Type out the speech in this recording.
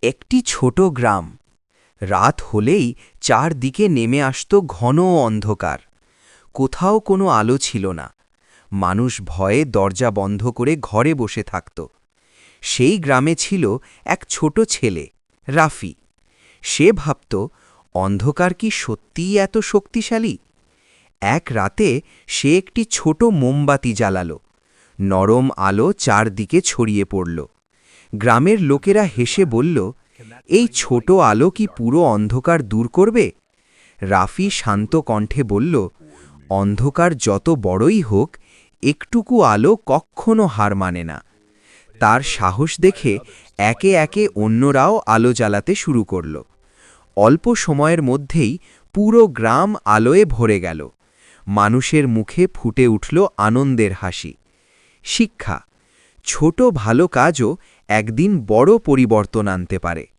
একটি ছোট গ্রাম। রাত হলেই চারদিকে নেমে আসত ঘন অন্ধকার। কোথাও কোনো আলো ছিল না। মানুষ ভয়ে দরজা বন্ধ করে ঘরে বসে থাকত। সেই গ্রামে ছিল এক ছোট ছেলে, রাফি। সে ভাবত, অন্ধকার কি সত্যিই এত শক্তিশালী? এক রাতে সে একটি ছোট মোমবাতি জ্বালালো। নরম আলো চারদিকে ছড়িয়ে পড়ল। গ্রামের লোকেরা হেসে বলল, এই ছোট আলো কি পুরো অন্ধকার দূর করবে? রাফি শান্ত কণ্ঠে বলল, অন্ধকার যত বড়ই হোক, একটুকু আলো কখনো হার মানে না। তার সাহস দেখে একে একে অন্যরাও আলো জ্বালাতে শুরু করল। অল্প সময়ের মধ্যেই পুরো গ্রাম আলোয় ভরে গেল। মানুষের মুখে ফুটে উঠল আনন্দের হাসি। শিক্ষা: ছোট ভালো কাজও একদিন বড় পরিবর্তন আনতে পারে।